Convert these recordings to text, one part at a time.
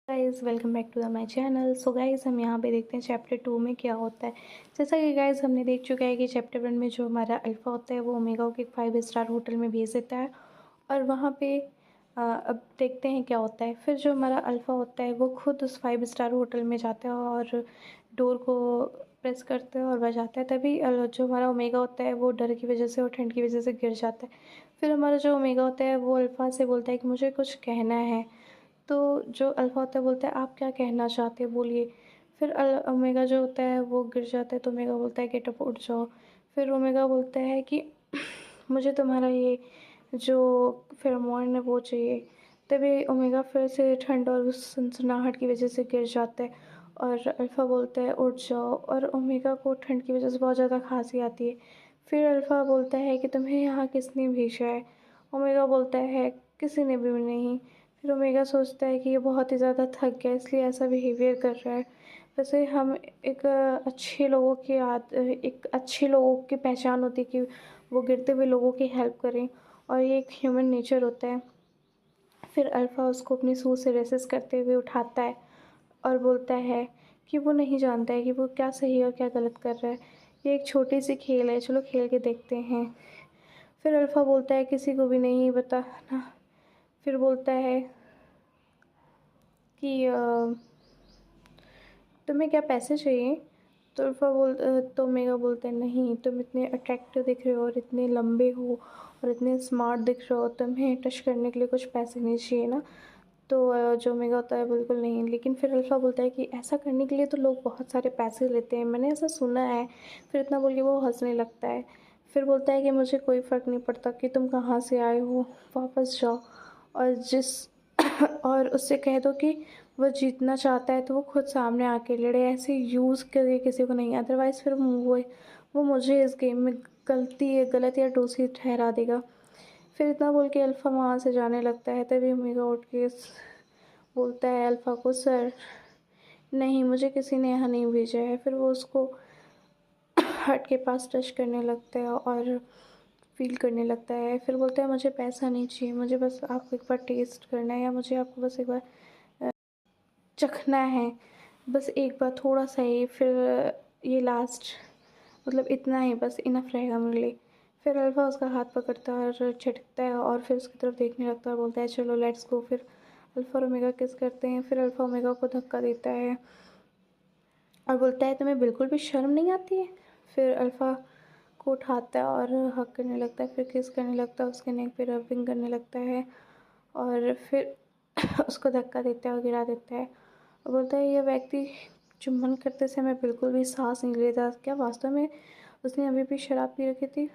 Guys welcome back to the my channel. So guys हम यहाँ पे देखते हैं चैप्टर 2 में क्या होता है। जैसा कि गाइज़ हमने देख चुका है कि चैप्टर 1 में जो हमारा अल्फ़ा होता है वो ओमेगा को एक 5 स्टार होटल में भेज देता है और वहाँ पे अब देखते हैं क्या होता है। फिर जो हमारा अल्फ़ा होता है वो खुद उस 5 स्टार होटल में जाता है और डोर को प्रेस करता है और बजाता है। तभी जो हमारा ओमेगा होता है वो डर की वजह से और ठंड की वजह से गिर जाता है। फिर हमारा जो ओमेगा होता है वो अल्फ़ा से बोलता है कि मुझे कुछ कहना है। तो जो अल्फ़ा होता है बोलता है आप क्या कहना चाहते हैं बोलिए। फिर ओमेगा जो होता है वो गिर जाता है तो ओमेगा बोलता है गेट अप उठ जाओ। फिर ओमेगा बोलता है कि मुझे तुम्हारा ये जो फेरोमोन है वो चाहिए। तभी ओमेगा फिर से ठंड और उस सनसनाहट की वजह से गिर जाता है और अल्फ़ा बोलता है उठ जाओ और ओमेगा को ठंड की वजह से बहुत ज़्यादा खांसी आती है। फिर अल्फ़ा बोलता है कि तुम्हें यहाँ किसने भेजा है। ओमेगा बोलता है किसी ने भी नहीं। फिर ओमेगा सोचता है कि ये बहुत ही ज़्यादा थक गया इसलिए ऐसा बिहेवियर कर रहा है। वैसे हम एक अच्छे लोगों की पहचान होती है कि वो गिरते हुए लोगों की हेल्प करें और ये एक ह्यूमन नेचर होता है। फिर अल्फ़ा उसको अपनी सूँ से रेसिस्ट करते हुए उठाता है और बोलता है कि वो नहीं जानता है कि वो क्या सही और क्या गलत कर रहा है। ये एक छोटी सी खेल है, चलो खेल के देखते हैं। फिर अल्फ़ा बोलता है किसी को भी नहीं बताना। फिर बोलता है कि तुम्हें क्या पैसे चाहिए? तो तो ओमेगा बोलता है नहीं, तुम इतने अट्रैक्टिव दिख रहे हो और इतने लंबे हो और इतने स्मार्ट दिख रहे हो, तुम्हें टच करने के लिए कुछ पैसे नहीं चाहिए ना। तो जो ओमेगा होता है बिल्कुल नहीं। लेकिन फिर अल्फ़ा बोलता है कि ऐसा करने के लिए तो लोग बहुत सारे पैसे लेते हैं, मैंने ऐसा सुना है। फिर इतना बोल के वो हंसने लगता है। फिर बोलता है कि मुझे कोई फ़र्क नहीं पड़ता कि तुम कहाँ से आए हो, वापस जाओ और जिस और उससे कह दो कि वो जीतना चाहता है तो वो खुद सामने आके लड़े, ऐसे यूज़ करके किसी को नहीं। अदरवाइज़ फिर वो मुझे इस गेम में गलत या दोषी ठहरा देगा। फिर इतना बोल के अल्फ़ा वहाँ से जाने लगता है। तभी ओमेगा उठ के बोलता है अल्फ़ा को सर नहीं, मुझे किसी ने यहाँ नहीं भेजा है। फिर वो उसको हार्ट के पास टच करने लगता है और फ़ील करने लगता है। फिर बोलता है मुझे पैसा नहीं चाहिए, मुझे बस आपको एक बार टेस्ट करना है या मुझे आपको बस एक बार चखना है, बस एक बार थोड़ा-सा ही। फिर ये लास्ट मतलब इतना ही बस इनफ रहेगा मेरे लिए। फिर अल्फ़ा उसका हाथ पकड़ता है और झटकता है और फिर उसकी तरफ देखने लगता है और बोलता है चलो लेट्स गो। फिर अल्फ़ा और ओमेगा किस करते हैं। फिर अल्फ़ा ओमेगा को धक्का देता है और बोलता है तुम्हें बिल्कुल भी शर्म नहीं आती है। फिर अल्फ़ा को उठाता है और हग करने लगता है, फिर किस करने लगता है, उसके नेक पे रबिंग करने लगता है और फिर उसको धक्का देता है और गिरा देता है और बोलता है ये व्यक्ति चुंबन करते समय बिल्कुल भी साँस नहीं लेता, क्या वास्तव में उसने अभी भी शराब पी रखी थी।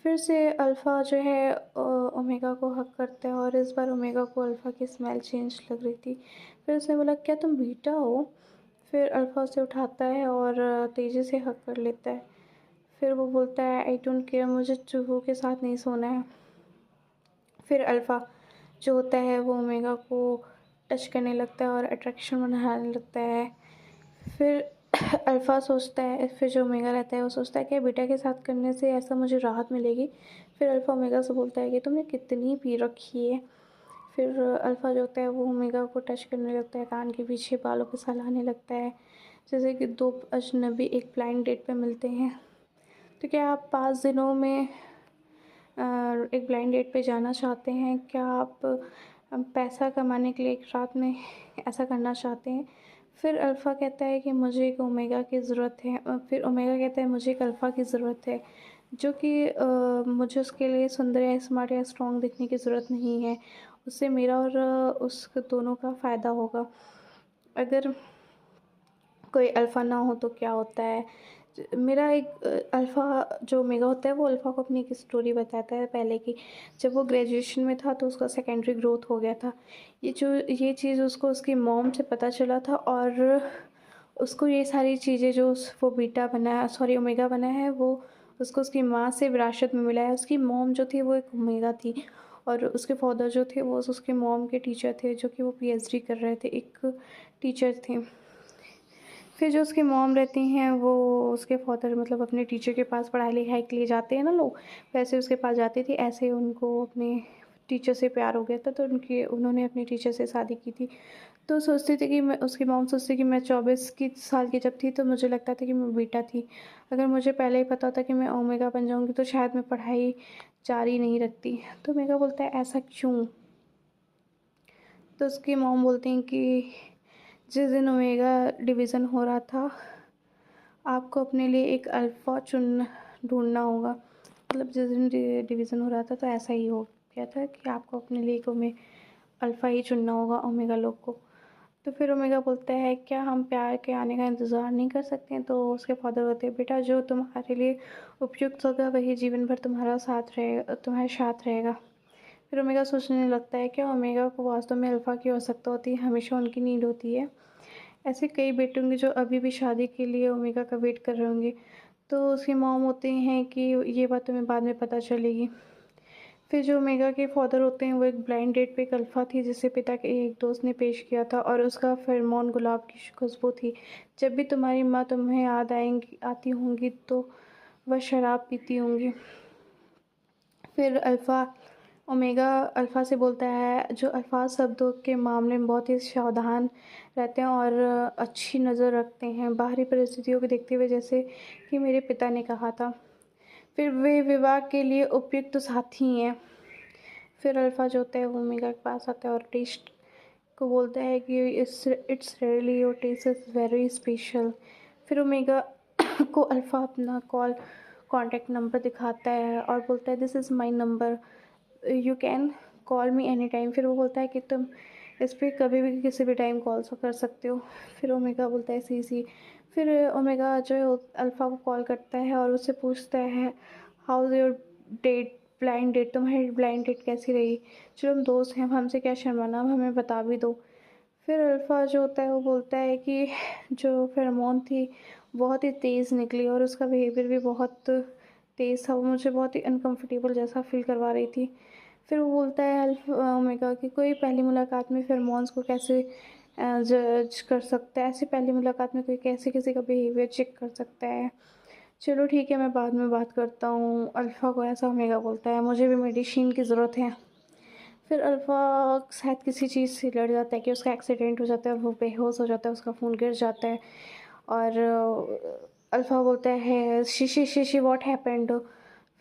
फिर से अल्फ़ा जो है ओमेगा को हग करता है और इस बार ओमेगा को अल्फ़ा की स्मेल चेंज लग रही थी। फिर उसने बोला क्या तुम बीटा हो? फिर अल्फ़ा उसे उठाता है और तेज़ी से हग कर लेता है। फिर वो बोलता है आई डोंट केयर, मुझे चूहों के साथ नहीं सोना है। फिर अल्फ़ा जो होता है वो ओमेगा को टच करने लगता है और अट्रैक्शन बनाने लगता है। फिर अल्फ़ा सोचता है, फिर जो ओमेगा रहता है वो सोचता है कि बीटा के साथ करने से ऐसा मुझे राहत मिलेगी। फिर अल्फ़ा ओमेगा से बोलता है कि तुमने कितनी पी रखी है। फिर अल्फ़ा जो होता है वो ओमेगा को टच करने लगता है, कान के पीछे बालों पे सहलाने लगता है, जैसे कि दो अजनबी एक ब्लाइंड डेट पे मिलते हैं। तो क्या आप 5 दिनों में एक ब्लाइंड डेट पे जाना चाहते हैं? क्या आप पैसा कमाने के लिए एक रात में ऐसा करना चाहते हैं? फिर अल्फ़ा कहता है कि मुझे एक ओमेगा की ज़रूरत है। फिर ओमेगा कहता है मुझे एक अल्फ़ा की ज़रूरत है, जो कि मुझे उसके लिए सुंदर या स्मार्ट या स्ट्रॉन्ग दिखने की ज़रूरत नहीं है। उससे मेरा और उस दोनों का फ़ायदा होगा। अगर कोई अल्फ़ा ना हो तो क्या होता है। मेरा एक अल्फ़ा जो ओमेगा होता है वो अल्फ़ा को अपनी एक स्टोरी बताता है पहले की। जब वो ग्रेजुएशन में था तो उसका सेकेंडरी ग्रोथ हो गया था। ये चीज़ उसको उसकी मॉम से पता चला था और उसको ये सारी चीज़ें जो वो बीटा बना है, सॉरी ओमेगा बना है, वो उसको उसकी माँ से विरासत में मिला है। उसकी मॉम जो थी वो एक ओमेगा थी और उसके फादर जो थे वो उसके मॉम के टीचर थे, जो कि वो पीएचडी कर रहे थे, एक टीचर थे। फिर जो उसकी मॉम रहती हैं वो उसके फादर मतलब अपने टीचर के पास पढ़ाई लिखाई के लिए जाते हैं ना लोग, वैसे उसके पास जाती थी। ऐसे उनको अपने टीचर से प्यार हो गया था, तो उन्होंने अपनी टीचर से शादी की थी। तो सोचती थी कि मैं, उसकी मॉम सोचती कि मैं 24 की साल की जब थी तो मुझे लगता था कि मैं बेटा थी। अगर मुझे पहले ही पता होता कि मैं ओमेगा बन जाऊँगी तो शायद मैं पढ़ाई जारी नहीं रखती। तो ओमेगा बोलता है ऐसा क्यों? तो उसकी मॉम बोलती हैं कि जिस दिन ओमेगा डिवीज़न हो रहा था, आपको अपने लिए एक अल्फ़ा ढूँढना होगा। मतलब जिस दिन डिवीज़न हो रहा था तो ऐसा ही हो गया था कि आपको अपने लिए एक अल्फ़ा ही चुनना होगा ओमेगा लोग को। तो फिर ओमेगा बोलता है क्या हम प्यार के आने का इंतज़ार नहीं कर सकते हैं? तो उसके फादर बोलते हैं बेटा जो तुम्हारे लिए उपयुक्त होगा वही जीवन भर तुम्हारे साथ रहेगा। फिर ओमेगा सोचने लगता है क्या ओमेगा को वास्तव में अल्फ़ा की आवश्यकता होती है, हमेशा उनकी नीड होती है। ऐसे कई बेटे होंगे जो अभी भी शादी के लिए ओमेगा का वेट कर रहे होंगे। तो उसकी मॉम होते हैं कि ये बात तुम्हें बाद में पता चलेगी। फिर जो ओमेगा के फादर होते हैं वो एक ब्लाइंड डेट पे एक अल्फ़ा थी जिसे पिता के एक दोस्त ने पेश किया था और उसका फेरोमोन गुलाब की खुशबू थी। जब भी तुम्हारी माँ तुम्हें याद आती होंगी तो वह शराब पीती होंगी। फिर ओमेगा अल्फ़ा से बोलता है जो अल्फ़ाज शब्दों के मामले में बहुत ही सावधान रहते हैं और अच्छी नज़र रखते हैं बाहरी परिस्थितियों को देखते हुए, जैसे कि मेरे पिता ने कहा था। फिर वे विवाह के लिए उपयुक्त साथी हैं। फिर अल्फ़ा जो होता है वो ओमेगा के पास आता है और टेस्ट को बोलता है कि it's really your test is very special. फिर ओमेगा को अल्फ़ा अपना कॉन्टैक्ट नंबर दिखाता है और बोलता है this is my number, you can call me any time. फिर वो बोलता है कि तुम इस पर कभी भी किसी भी टाइम कॉल कर सकते हो। फिर ओमेगा बोलता है सी। फिर ओमेगा जो है अल्फ़ा को कॉल करता है और उससे पूछता है how is your blind date, तुम्हारी ब्लाइंड डेट कैसी रही? चलो हम दोस्त हैं, हमसे क्या शर्माना, अब हमें बता भी दो। फिर अल्फ़ा जो होता है वो बोलता है कि जो फेरोमोन थी बहुत ही तेज़ निकली और उसका बिहेवियर भी बहुत तेज़ था, वो मुझे बहुत ही अनकंफर्टेबल जैसा फ़ील करवा रही थी। फिर वो बोलता है ओमेगा कि कोई पहली मुलाकात में फेरोमोन्स को कैसे जज कर सकता है, ऐसी पहली मुलाकात में कोई कैसे किसी का बिहेवियर चेक कर सकता है? चलो ठीक है, मैं बाद में बात करता हूँ। अल्फ़ा को ऐसा ओमेगा बोलता है, मुझे भी मेडिसिन की ज़रूरत है। फिर अल्फ़ा शायद किसी चीज़ से लड़ जाता है कि उसका एक्सीडेंट हो जाता है और वो बेहोश हो जाता है, उसका खून गिर जाता है और अल्फ़ा बोलता है शी व्हाट हैपेंड।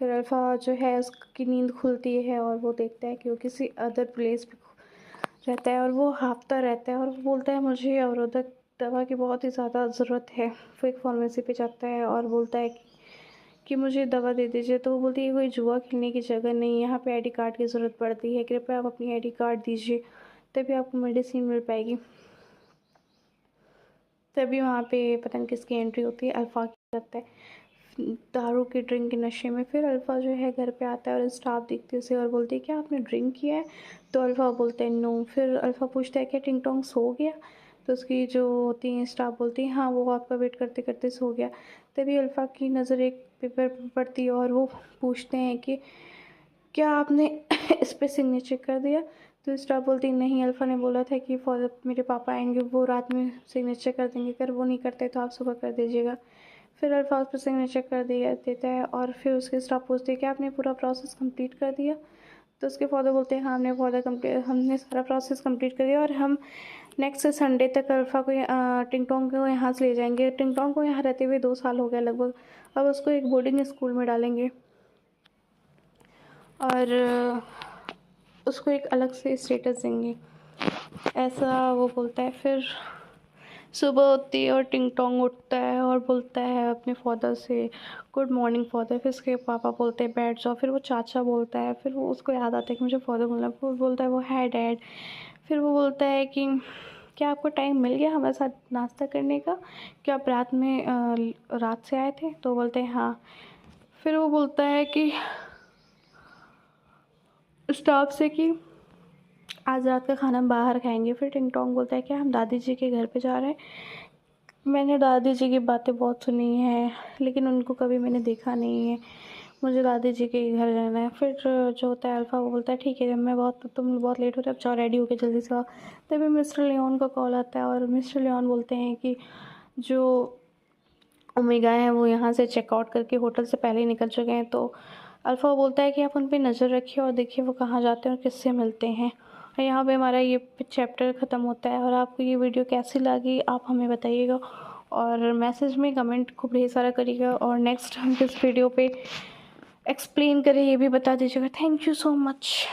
फिर अल्फ़ा जो है उसकी नींद खुलती है और वो देखता है कि वो किसी अदर प्लेस पे रहता है और वो हाँफता रहता है और वो बोलता है मुझे अवरोधक दवा की बहुत ही ज़्यादा ज़रूरत है। वो एक फार्मेसी पे जाता है और बोलता है कि मुझे दवा दे दीजिए। तो वो बोलती है कोई जुआ खेलने की जगह नहीं, यहाँ पे आईडी कार्ड की ज़रूरत पड़ती है, कृपया आप अपनी आईडी कार्ड दीजिए तभी आपको मेडिसिन मिल पाएगी। तभी वहाँ पे पता नहीं किसकी एंट्री होती है, अल्फ़ा की जाता है दारू की ड्रिंक के नशे में। फिर अल्फ़ा जो है घर पे आता है और स्टाफ देखती है उसे और बोलती है क्या आपने ड्रिंक किया है? तो अल्फ़ा बोलता है नो। फिर अल्फ़ा पूछता है क्या टिंग टोंग सो गया? तो उसकी जो होती हैं स्टाफ बोलती है हाँ वो आपका वेट करते करते सो गया। तभी अल्फ़ा की नज़र एक पेपर पर पड़ती है और वो पूछते हैं कि क्या आपने इस पे सिग्नेचर कर दिया? तो स्टाफ बोलती नहीं, अल्फ़ा ने बोला था कि फॉदर मेरे पापा आएंगे वो रात में सिग्नेचर कर देंगे, अगर वो नहीं करते तो आप सुबह कर दीजिएगा। फिर अल्फ़ा उस पर सिग्नेचर कर दिया देता है और फिर उसके स्टाफ पूछते हैं कि आपने पूरा प्रोसेस कंप्लीट कर दिया? तो उसके फादर बोलते हैं हाँ हमने सारा प्रोसेस कंप्लीट कर दिया और हम नेक्स्ट संडे तक अल्फ़ा को टिंग टोंग को यहाँ से ले जाएंगे। टिंग टोंग को यहाँ रहते हुए 2 साल हो गया लगभग, अब उसको एक बोर्डिंग स्कूल में डालेंगे और उसको एक अलग से स्टेटस देंगे, ऐसा वो बोलता है। फिर सुबह होती है और टिंग टोंग उठता है और बोलता है अपने फादर से गुड मॉर्निंग फादर। फिर उसके पापा बोलते हैं बैठ जाओ। फिर वो चाचा बोलता है, फिर वो उसको याद आता है कि मुझे फादर बोलना है। फिर वो बोलता है वो है डैड। फिर वो बोलता है कि क्या आपको टाइम मिल गया हमारे साथ नाश्ता करने का? क्या आप रात से आए थे? तो बोलते हैं हाँ। फिर वो बोलता है कि स्टाफ से कि आज रात का खाना हम बाहर खाएंगे। फिर टिंग टोंग बोलता है क्या हम दादी जी के घर पे जा रहे हैं? मैंने दादी जी की बातें बहुत सुनी हैं लेकिन उनको कभी मैंने देखा नहीं है, मुझे दादी जी के घर जाना है। फिर जो होता है अल्फ़ा वो बोलता है ठीक है, जब तुम बहुत लेट हो रहे हो अब जाओ रेडी होके जल्दी से आओ। तभी मिस्टर लियोन का कॉल आता है और मिस्टर लियोन बोलते हैं कि जो ओमेगा है वो यहाँ से चेकआउट करके होटल से पहले ही निकल चुके हैं। तो अल्फ़ा बोलता है कि आप उन पे नज़र रखिए और देखिए वो कहाँ जाते हैं और किससे मिलते हैं। और यहाँ पे हमारा ये चैप्टर ख़त्म होता है। और आपको ये वीडियो कैसी लगी आप हमें बताइएगा और मैसेज में कमेंट खूब ढेर सारा करिएगा, और नेक्स्ट हम किस वीडियो पे एक्सप्लेन करें ये भी बता दीजिएगा। Thank you so much.